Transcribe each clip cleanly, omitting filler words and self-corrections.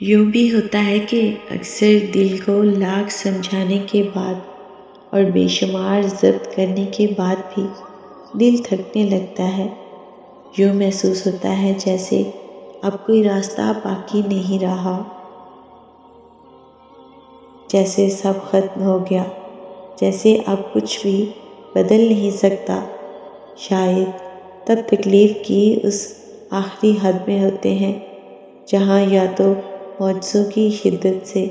یوں بھی ہوتا ہے کہ اکثر دل کو لاکھ سمجھانے کے بعد اور بے شمار ضبط کرنے کے بعد بھی دل تھکنے لگتا ہے۔ یوں محسوس ہوتا ہے جیسے اب کوئی راستہ باقی نہیں رہا، جیسے سب ختم ہو گیا، جیسے اب کچھ بھی بدل نہیں سکتا۔ شاید تب تکلیف کی اس آخری حد میں ہوتے ہیں جہاں یا تو معجزوں کی شدت سے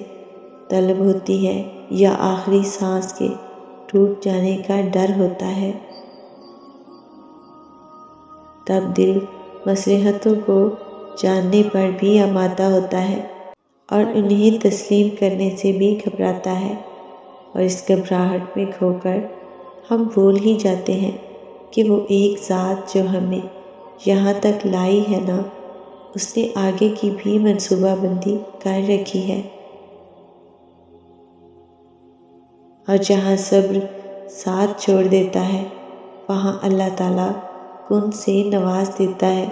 طلب ہوتی ہے یا آخری سانس کے ٹوٹ جانے کا ڈر ہوتا ہے۔ تب دل مصلحتوں کو جاننے پر بھی آمادہ ہوتا ہے اور انہیں تسلیم کرنے سے بھی گھبراتا ہے، اور اس گھبراہٹ میں کھو کر ہم بھول ہی جاتے ہیں کہ وہ ایک ذات جو ہمیں یہاں تک لائی ہے نا، اس نے آگے کی بھی منصوبہ بندی کر رکھی ہے۔ اور جہاں صبر ساتھ چھوڑ دیتا ہے وہاں اللہ تعالیٰ کن سے نواز دیتا ہے۔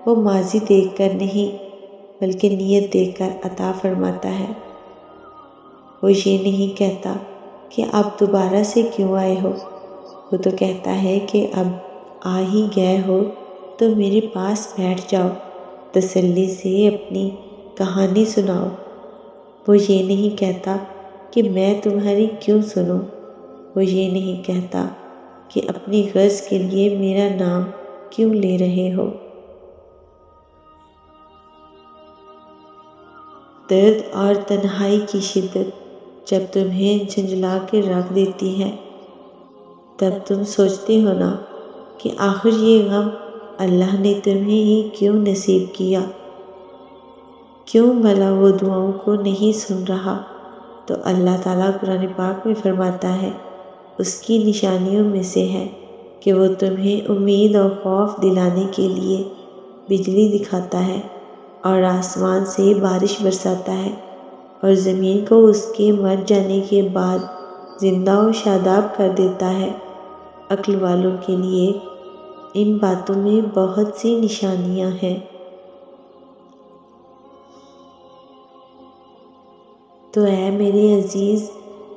وہ ماضی دیکھ کر نہیں بلکہ نیت دیکھ کر عطا فرماتا ہے۔ وہ یہ نہیں کہتا کہ آپ دوبارہ سے کیوں آئے ہو، وہ تو کہتا ہے کہ اب آ ہی گئے ہو تو میرے پاس بیٹھ جاؤ، تسلی سے اپنی کہانی سناؤ۔ وہ یہ نہیں کہتا کہ میں تمہاری کیوں سنوں، وہ یہ نہیں کہتا کہ اپنی غرض کے لیے میرا نام کیوں لے رہے ہو۔ درد اور تنہائی کی شدت جب تمہیں جھنجھلا کے رکھ دیتی ہے، تب تم سوچتے ہو نا کہ آخر یہ غم اللہ نے تمہیں ہی کیوں نصیب کیا، کیوں بھلا وہ دعاؤں کو نہیں سن رہا؟ تو اللہ تعالیٰ قرآن پاک میں فرماتا ہے، اس کی نشانیوں میں سے ہے کہ وہ تمہیں امید اور خوف دلانے کے لیے بجلی دکھاتا ہے اور آسمان سے بارش برساتا ہے اور زمین کو اس کے مر جانے کے بعد زندہ و شاداب کر دیتا ہے۔ عقل والوں کے لیے ان باتوں میں بہت سی نشانیاں ہیں۔ تو اے میرے عزیز،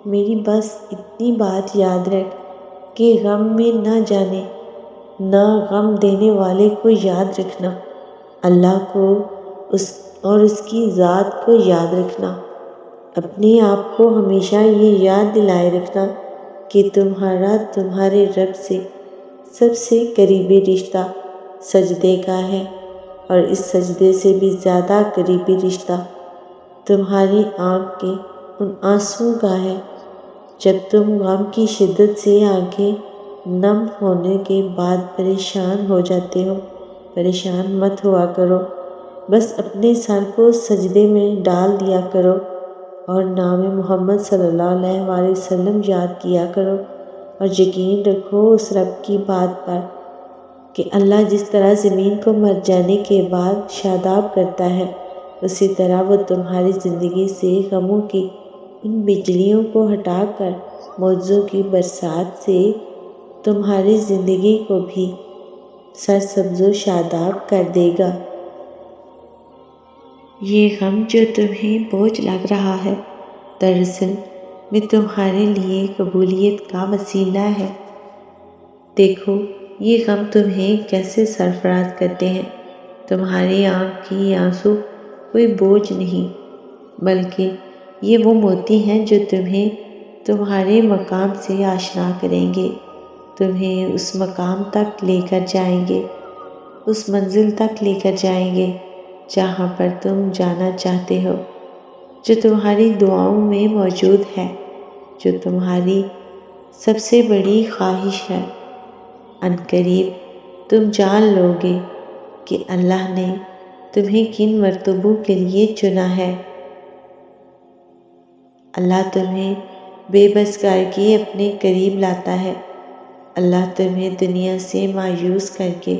میری بس اتنی بات یاد رکھ کہ غم میں نہ جانے، نہ غم دینے والے کو یاد رکھنا، اللہ کو اور اس کی ذات کو یاد رکھنا۔ اپنے آپ کو ہمیشہ یہ یاد دلائے رکھنا کہ تمہارا تمہارے رب سے سب سے قریبی رشتہ سجدے کا ہے، اور اس سجدے سے بھی زیادہ قریبی رشتہ تمہاری آنکھ کے ان آنسوں کا ہے۔ جب تم غم کی شدت سے آنکھیں نم ہونے کے بعد پریشان ہو جاتے ہو، پریشان مت ہوا کرو، بس اپنے سر کو سجدے میں ڈال دیا کرو اور نام محمد صلی اللہ علیہ وسلم یاد کیا کرو، اور یقین رکھو اس رب کی بات پر کہ اللہ جس طرح زمین کو مر جانے کے بعد شاداب کرتا ہے، اسی طرح وہ تمہاری زندگی سے غموں کی ان بجلیوں کو ہٹا کر معجزوں کی برسات سے تمہاری زندگی کو بھی سرسبز و شاداب کر دے گا۔ یہ غم جو تمہیں بوجھ لگ رہا ہے، دراصل میں تمہارے لیے قبولیت کا وسیلہ ہے۔ دیکھو یہ غم تمہیں کیسے سرفراز کرتے ہیں۔ تمہاری آنکھ کی آنسو کوئی بوجھ نہیں، بلکہ یہ وہ موتی ہیں جو تمہیں تمہارے مقام سے آشنا کریں گے، تمہیں اس مقام تک لے کر جائیں گے، اس منزل تک لے کر جائیں گے جہاں پر تم جانا چاہتے ہو، جو تمہاری دعاؤں میں موجود ہے، جو تمہاری سب سے بڑی خواہش ہے۔ عنقریب تم جان لو گے کہ اللہ نے تمہیں کن مرتبوں کے لیے چنا ہے۔ اللہ تمہیں بے بس کر کے اپنے قریب لاتا ہے۔ اللہ تمہیں دنیا سے مایوس کر کے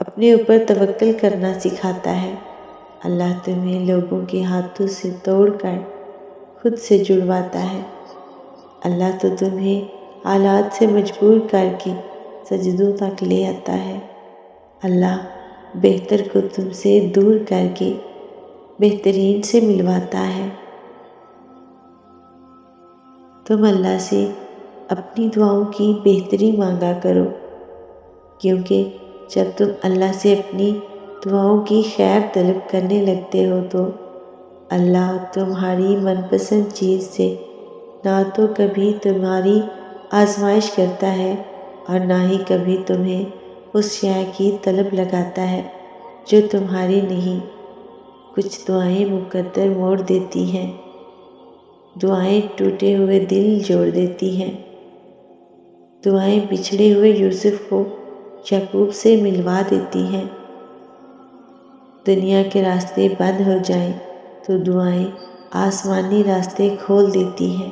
اپنے اوپر توکل کرنا سکھاتا ہے۔ اللہ تمہیں لوگوں کے ہاتھوں سے توڑ کر خود سے جڑواتا ہے۔ اللہ تو تمہیں حالات سے مجبور کر کے سجدوں تک لے آتا ہے۔ اللہ بہتر کو تم سے دور کر کے بہترین سے ملواتا ہے۔ تم اللہ سے اپنی دعاؤں کی بہتری مانگا کرو، کیونکہ جب تم اللہ سے اپنی دعاؤں کی خیر طلب کرنے لگتے ہو تو اللہ تمہاری من پسند چیز سے نہ تو کبھی تمہاری آزمائش کرتا ہے اور نہ ہی کبھی تمہیں اس شے کی طلب لگاتا ہے جو تمہاری نہیں۔ کچھ دعائیں مقدر موڑ دیتی ہیں، دعائیں ٹوٹے ہوئے دل جوڑ دیتی ہیں، دعائیں بچھڑے ہوئے یوسف کو یعقوب سے ملوا دیتی ہیں۔ دنیا کے راستے بند ہو جائیں تو دعائیں آسمانی راستے کھول دیتی ہیں۔